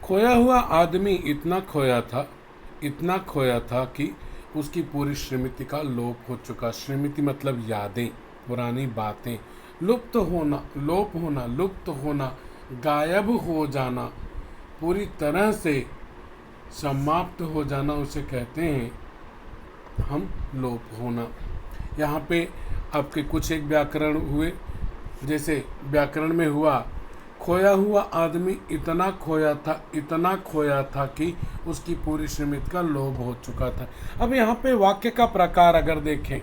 खोया हुआ आदमी इतना खोया था कि उसकी पूरी स्मृति का लोप हो चुका। स्मृति मतलब यादें, पुरानी बातें। लुप्त होना, गायब हो जाना, पूरी तरह से समाप्त हो जाना, उसे कहते हैं हम लोप होना। यहाँ पे आपके कुछ एक व्याकरण हुए, जैसे व्याकरण में हुआ खोया हुआ आदमी इतना खोया था कि उसकी पूरी स्मृति का लोप हो चुका था। अब यहाँ पे वाक्य का प्रकार अगर देखें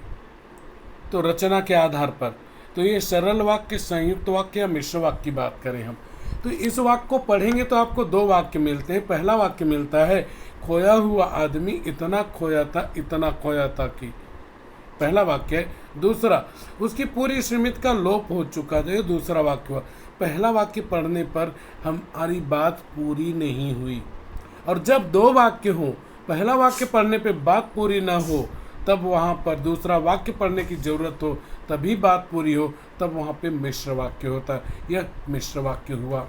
तो रचना के आधार पर, तो ये सरल वाक्य, संयुक्त वाक्य या मिश्र वाक्य की बात करें हम, तो इस वाक्य को पढ़ेंगे तो आपको दो वाक्य मिलते हैं। पहला वाक्य मिलता है खोया हुआ आदमी इतना खोया था कि, पहला वाक्य है। दूसरा, उसकी पूरी स्मृति का लोप हो चुका था, ये दूसरा वाक्य हुआ। पहला वाक्य पढ़ने पर हमारी बात पूरी नहीं हुई, और जब दो वाक्य हो, पहला वाक्य पढ़ने पे बात पूरी ना हो, तब वहाँ पर दूसरा वाक्य पढ़ने की जरूरत हो, तभी बात पूरी हो, तब वहाँ पे मिश्र वाक्य होता है। यह मिश्र वाक्य हुआ।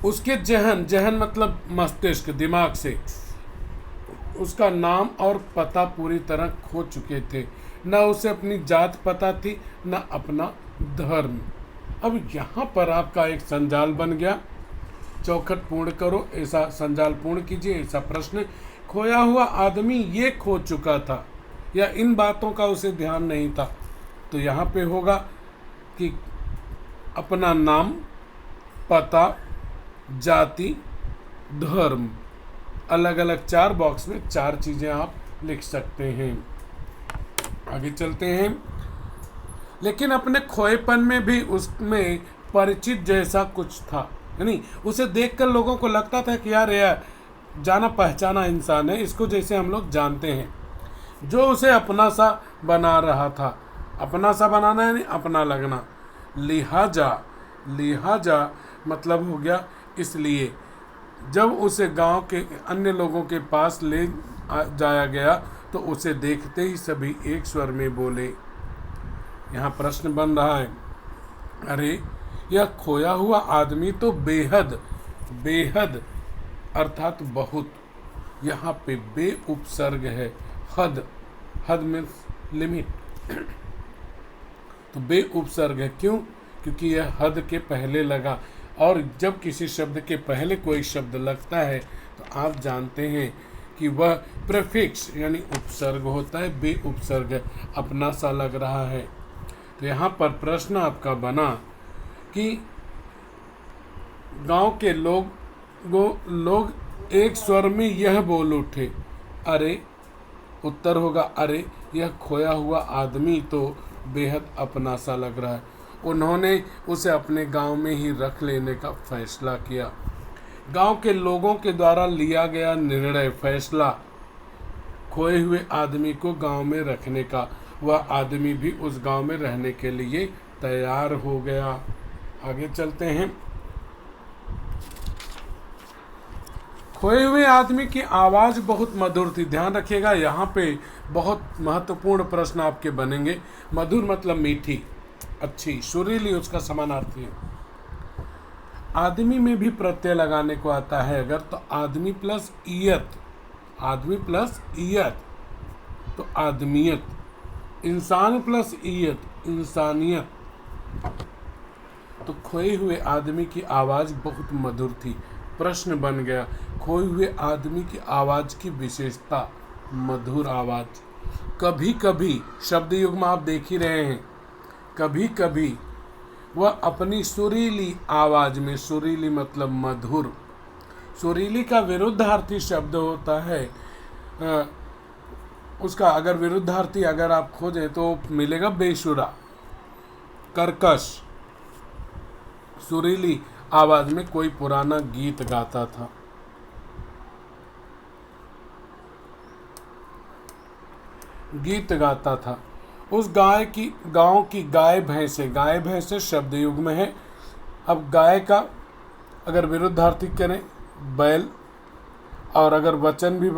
उसके जहन मतलब मस्तिष्क, दिमाग से उसका नाम और पता पूरी तरह खो चुके थे। न उसे अपनी जात पता थी, न अपना धर्म। अब यहाँ पर आपका एक संजाल बन गया। चौखट पूर्ण करो, ऐसा संजाल पूर्ण कीजिए। ऐसा प्रश्न, खोया हुआ आदमी ये खो चुका था, या इन बातों का उसे ध्यान नहीं था। तो यहाँ पे होगा कि अपना नाम, पता, जाति, धर्म, अलग अलग 4 बॉक्स में 4 चीज़ें आप लिख सकते हैं। आगे चलते हैं। लेकिन अपने खोएपन में भी उसमें परिचित जैसा कुछ था, यानी उसे देखकर लोगों को लगता था कि यार यह जाना पहचाना इंसान है, इसको जैसे हम लोग जानते हैं, जो उसे अपना सा बना रहा था। अपना सा बनाना यानी अपना लगना। लिहाजा मतलब हो गया इसलिए। जब उसे गांव के अन्य लोगों के पास ले जाया गया तो उसे देखते ही सभी एक स्वर में बोले। यहाँ प्रश्न बन रहा है, अरे यह खोया हुआ आदमी तो बेहद अर्थात बहुत, यहाँ पे बे उपसर्ग है। हद मीन्स लिमिट, तो बे उपसर्ग है। क्यों? क्योंकि यह हद के पहले लगा, और जब किसी शब्द के पहले कोई शब्द लगता है तो आप जानते हैं कि वह प्रीफिक्स यानी उपसर्ग होता है। बे उपसर्ग है, अपना सा लग रहा है। तो यहाँ पर प्रश्न आपका बना कि गांव के लोग एक स्वर में यह बोल उठे, अरे, उत्तर होगा अरे यह खोया हुआ आदमी तो बेहद अपना सा लग रहा है। उन्होंने उसे अपने गांव में ही रख लेने का फैसला किया। गांव के लोगों के द्वारा लिया गया निर्णय, फैसला, खोए हुए आदमी को गांव में रखने का। वह आदमी भी उस गांव में रहने के लिए तैयार हो गया। आगे चलते हैं। खोए हुए आदमी की आवाज़ बहुत मधुर थी। ध्यान रखिएगा, यहाँ पे बहुत महत्वपूर्ण प्रश्न आपके बनेंगे। मधुर मतलब मीठी, अच्छी, सुरीली उसका समानार्थी है। आदमी में भी प्रत्यय लगाने को आता है अगर, तो आदमी प्लस ईयत, तो आदमियत। इंसान प्लस ईयत, इंसानियत। तो खोए हुए आदमी की आवाज़ बहुत मधुर थी। प्रश्न बन गया, खोए हुए आदमी की आवाज़ की विशेषता, मधुर आवाज़। कभी कभी शब्द युग्म आप देख ही रहे हैं, कभी कभी वह अपनी सुरीली आवाज़ में, सुरीली मतलब मधुर, सुरीली का विरुद्धार्थी शब्द होता है, उसका अगर विरुद्धार्थी अगर आप खोजें तो मिलेगा बेसुरा, कर्कश। सुरीली आवाज़ में कोई पुराना गीत गाता था। उस गांव की गाय भैंसे शब्द युग्म है। अब गाय का अगर विरुद्धार्थी करें बैल, और अगर वचन भी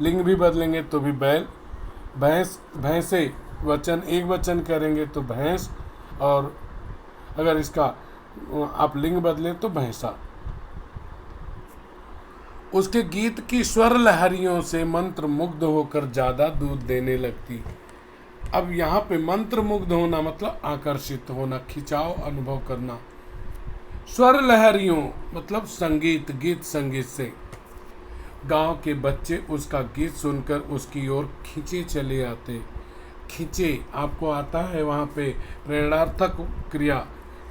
लिंग भी बदलेंगे तो भी बैल। भैंसे वचन एक वचन करेंगे तो भैंस, और अगर इसका आप लिंग बदलें तो भैंसा। उसके गीत की स्वर लहरियों से मंत्र मुग्ध होकर ज़्यादा दूध देने लगती। अब यहाँ पे मंत्र मुग्ध होना मतलब आकर्षित होना, खिंचाव अनुभव करना। स्वर लहरियों मतलब संगीत, गीत संगीत से गांव के बच्चे उसका गीत सुनकर उसकी ओर खींचे चले आते। खींचे आपको आता है वहाँ पे प्रेरणार्थक क्रिया,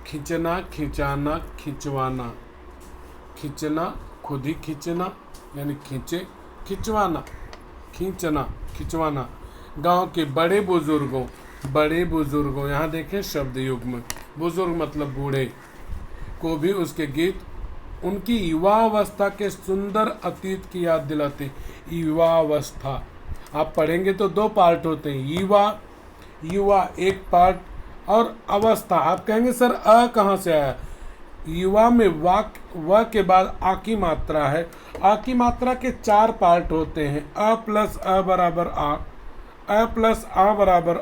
खींचना, खिंचाना, खिंचवाना। खींचना खुद ही खींचना यानी खींचे, खिंचवाना, खींचना, खिंचवाना। गांव के बड़े बुजुर्गों यहाँ देखें शब्द युग्म, बुजुर्ग मतलब बूढ़े, को भी उसके गीत उनकी युवावस्था के सुंदर अतीत की याद दिलाते। युवावस्था आप पढ़ेंगे तो दो पार्ट होते हैं, युवा एक पार्ट और अवस्था। आप कहेंगे सर अ कहाँ से आया? युवा में व के बाद आ की मात्रा है। आ की मात्रा के चार पार्ट होते हैं, अ प्लस अ बराबर आ, अ प्लस आ बराबर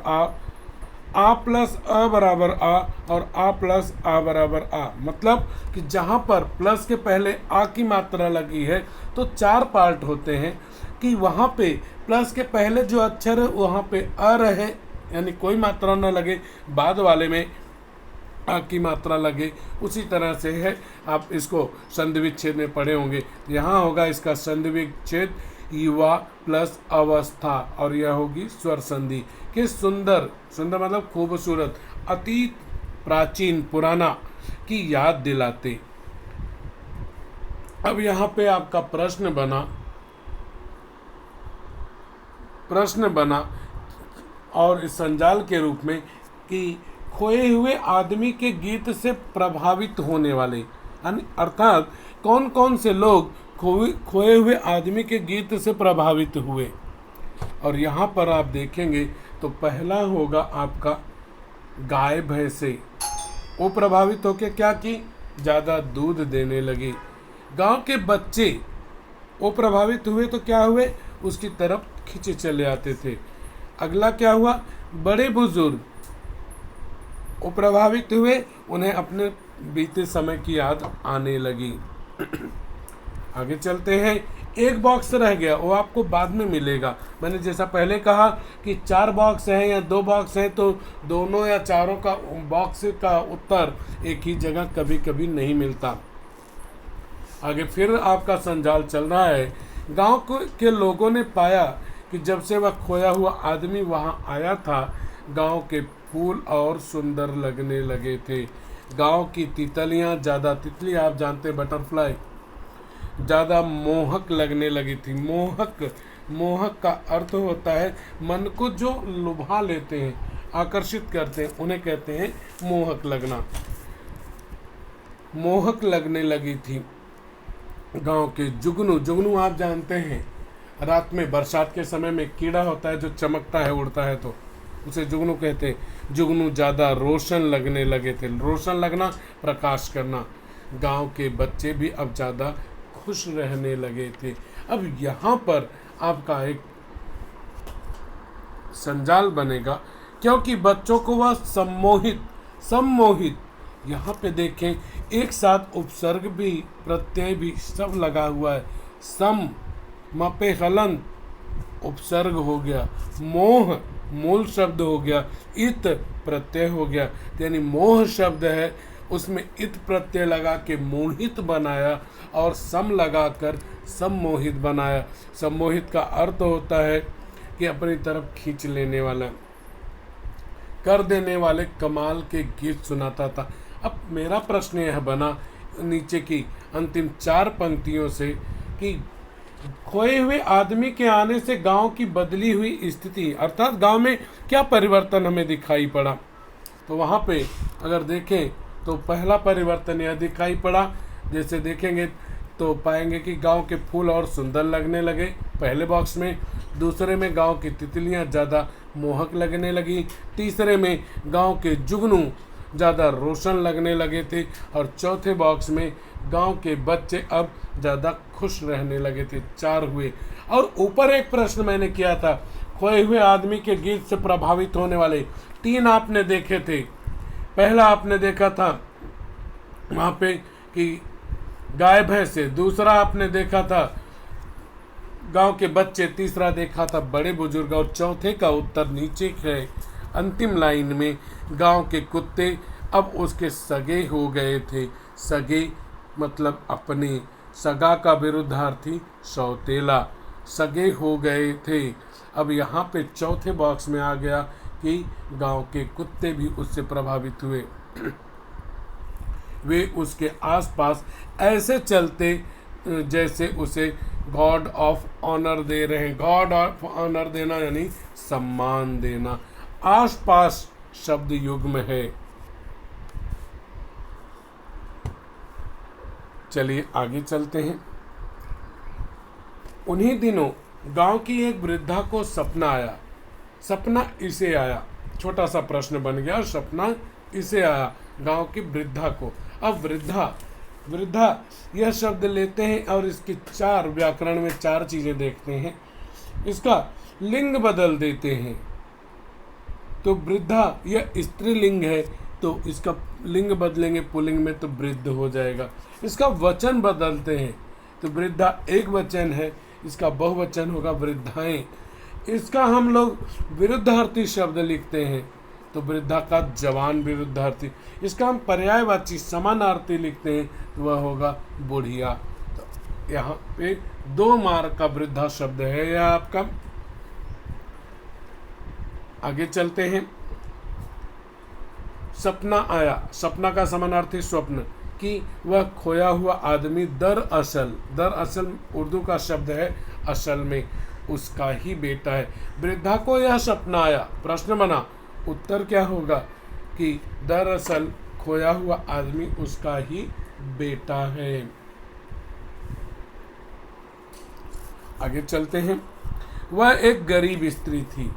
आ प्लस अ बराबर आ और आ प्लस आ बराबर आ। मतलब कि जहाँ पर प्लस के पहले आ की मात्रा लगी है तो चार पार्ट होते हैं कि वहाँ पे प्लस के पहले जो अक्षर है वहाँ पे अ रहे यानी कोई मात्रा न लगे, बाद वाले में आ की मात्रा लगे। उसी तरह से है, आप इसको संधि विच्छेद में पढ़े होंगे। यहाँ होगा इसका संधि विच्छेद युवा प्लस अवस्था और यह होगी स्वर संधि। कि सुंदर, सुंदर मतलब खूबसूरत, अतीत प्राचीन पुराना की याद दिलाते। अब यहाँ पे आपका प्रश्न बना और इस संजाल के रूप में कि खोए हुए आदमी के गीत से प्रभावित होने वाले, अर्थात कौन कौन से लोग खोए हुए आदमी के गीत से प्रभावित हुए। और यहाँ पर आप देखेंगे तो पहला होगा आपका गाय भैंसे। वो प्रभावित होकर क्या की? ज़्यादा दूध देने लगे। गांव के बच्चे वो प्रभावित हुए तो क्या हुए? उसकी तरफ खींचे चले आते थे। अगला क्या हुआ? बड़े बुजुर्ग वो प्रभावित हुए, उन्हें अपने बीते समय की याद आने लगी। आगे चलते हैं। एक बॉक्स रह गया, वो आपको बाद में मिलेगा। मैंने जैसा पहले कहा कि 4 बॉक्स हैं या 2 बॉक्स हैं तो दोनों या चारों का बॉक्स का उत्तर एक ही जगह कभी कभी नहीं मिलता। आगे फिर आपका संजाल चल रहा है। गांव के लोगों ने पाया कि जब से वह खोया हुआ आदमी वहां आया था, गांव के फूल और सुंदर लगने लगे थे। गांव की तितलियां ज़्यादा, तितली आप जानते हैं बटरफ्लाई, ज़्यादा मोहक लगने लगी थी। मोहक का अर्थ होता है मन को जो लुभा लेते हैं, आकर्षित करते हैं, उन्हें कहते हैं मोहक लगना। मोहक लगने लगी थी। गांव के जुगनू आप जानते हैं, रात में बरसात के समय में कीड़ा होता है जो चमकता है, उड़ता है तो उसे जुगनू कहते हैं। जुगनू ज़्यादा रोशन लगने लगे थे। रोशन लगना, प्रकाश करना। गांव के बच्चे भी अब ज़्यादा खुश रहने लगे थे। अब यहाँ पर आपका एक संजाल बनेगा क्योंकि बच्चों को वह सम्मोहित यहाँ पे देखें एक साथ उपसर्ग भी प्रत्यय भी सब लगा हुआ है। सम मपे हलन उपसर्ग हो गया, मोह मूल शब्द हो गया, इत प्रत्यय हो गया। यानी मोह शब्द है उसमें इत प्रत्यय लगा के मोहित बनाया और सम लगाकर सम्मोहित बनाया। सम्मोहित का अर्थ होता है कि अपनी तरफ खींच लेने वाला, कर देने वाले, कमाल के गीत सुनाता था। अब मेरा प्रश्न यह बना नीचे की अंतिम 4 पंक्तियों से कि खोए हुए आदमी के आने से गांव की बदली हुई स्थिति, अर्थात गांव में क्या परिवर्तन हमें दिखाई पड़ा। तो वहाँ पे अगर देखें तो पहला परिवर्तन यह दिखाई पड़ा, जैसे देखेंगे तो पाएंगे कि गांव के फूल और सुंदर लगने लगे पहले बॉक्स में। दूसरे में गांव की तितलियां ज़्यादा मोहक लगने लगी। तीसरे में गांव के जुगनू ज़्यादा रोशन लगने लगे थे। और चौथे बॉक्स में गांव के बच्चे अब ज़्यादा खुश रहने लगे थे। 4 हुए। और ऊपर एक प्रश्न मैंने किया था, खोए हुए आदमी के गीत से प्रभावित होने वाले 3 आपने देखे थे। पहला आपने देखा था वहाँ पे कि गाय भैंस से, दूसरा आपने देखा था गांव के बच्चे, तीसरा देखा था बड़े बुजुर्ग, और चौथे का उत्तर नीचे है अंतिम लाइन में। गांव के कुत्ते अब उसके सगे हो गए थे। सगे मतलब अपने, सगा का विरुद्धार्थी सौतेला, सगे हो गए थे। अब यहाँ पे चौथे बॉक्स में आ गया कि गांव के कुत्ते भी उससे प्रभावित हुए। वे उसके आसपास ऐसे चलते जैसे उसे गॉड ऑफ ऑनर दे रहे हैं। गॉड ऑफ ऑनर देना यानी सम्मान देना। आसपास शब्द युग्म है। चलिए आगे चलते हैं। उन्हीं दिनों गांव की एक वृद्धा को सपना आया। सपना इसे आया, छोटा सा प्रश्न बन गया, सपना इसे आया गांव की वृद्धा को। अब वृद्धा यह शब्द लेते हैं और इसकी चार, व्याकरण में चार चीजें देखते हैं। इसका लिंग बदल देते हैं। तो वृद्धा यह स्त्रीलिंग है, तो इसका लिंग बदलेंगे पुल्लिंग में तो वृद्ध हो जाएगा। इसका वचन बदलते हैं, तो वृद्धा एक वचन है, इसका बहुवचन होगा वृद्धाएं। इसका हम लोग विरुद्धार्थी शब्द लिखते हैं, तो वृद्धा का जवान विरुद्धार्थी। इसका हम पर्यायवाची समानार्थी लिखते हैं, तो वह होगा बुढ़िया। तो यहाँ पे 2 मार्क का वृद्धा शब्द है यह आपका। आगे चलते हैं। सपना आया, सपना का समानार्थी स्वप्न, कि वह खोया हुआ आदमी दरअसल उर्दू का शब्द है, असल में उसका ही बेटा है। वृद्धा को यह सपना आया, प्रश्न बना, उत्तर क्या होगा कि दरअसल खोया हुआ आदमी उसका ही बेटा है। आगे चलते हैं। वह एक गरीब स्त्री थी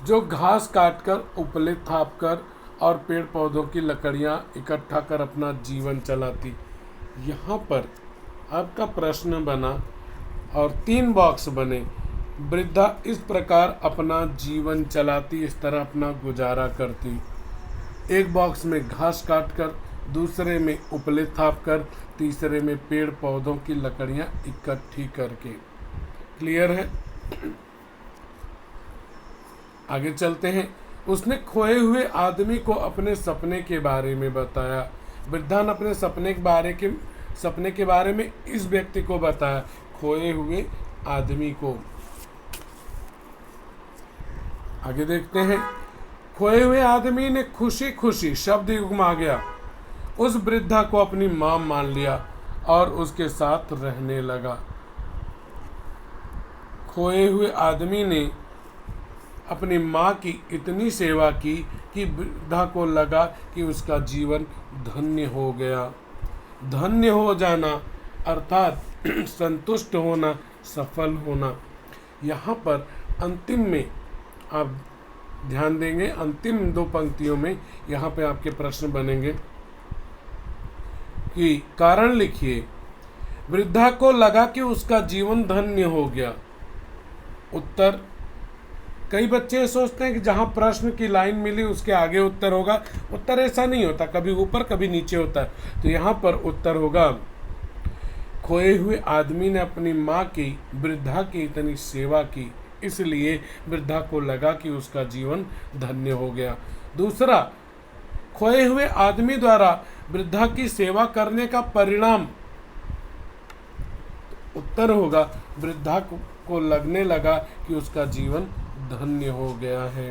जो घास काटकर, उपले थापकर और पेड़ पौधों की लकड़ियां इकट्ठा कर अपना जीवन चलाती। यहाँ पर आपका प्रश्न बना और 3 बॉक्स बने। वृद्धा इस प्रकार अपना जीवन चलाती, इस तरह अपना गुजारा करती। एक बॉक्स में घास काटकर, दूसरे में उपले थापकर, तीसरे में पेड़ पौधों की लकड़ियां इकट्ठी करके। क्लियर है? आगे चलते हैं। उसने खोए हुए आदमी को अपने सपने के बारे में बताया। वृद्धा ने अपने सपने के बारे में इस व्यक्ति को बताया, खोए हुए आदमी को। आगे देखते हैं। खोए हुए आदमी ने खुशी खुशी, शब्द युग्म आ गया, उस वृद्धा को अपनी मां मान लिया और उसके साथ रहने लगा। खोए हुए आदमी ने अपनी माँ की इतनी सेवा की कि वृद्धा को लगा कि उसका जीवन धन्य हो गया। धन्य हो जाना अर्थात संतुष्ट होना, सफल होना। यहाँ पर अंतिम में आप ध्यान देंगे, अंतिम 2 पंक्तियों में यहाँ पे आपके प्रश्न बनेंगे कि कारण लिखिए। वृद्धा को लगा कि उसका जीवन धन्य हो गया। उत्तर, कई बच्चे सोचते हैं कि जहाँ प्रश्न की लाइन मिली उसके आगे उत्तर होगा। उत्तर ऐसा नहीं होता, कभी ऊपर कभी नीचे होता है। तो यहाँ पर उत्तर होगा, खोए हुए आदमी ने अपनी माँ की, वृद्धा की इतनी सेवा की, इसलिए वृद्धा को लगा कि उसका जीवन धन्य हो गया। दूसरा, खोए हुए आदमी द्वारा वृद्धा की सेवा करने का परिणाम, उत्तर होगा वृद्धा को लगने लगा कि उसका जीवन धन्य हो गया है।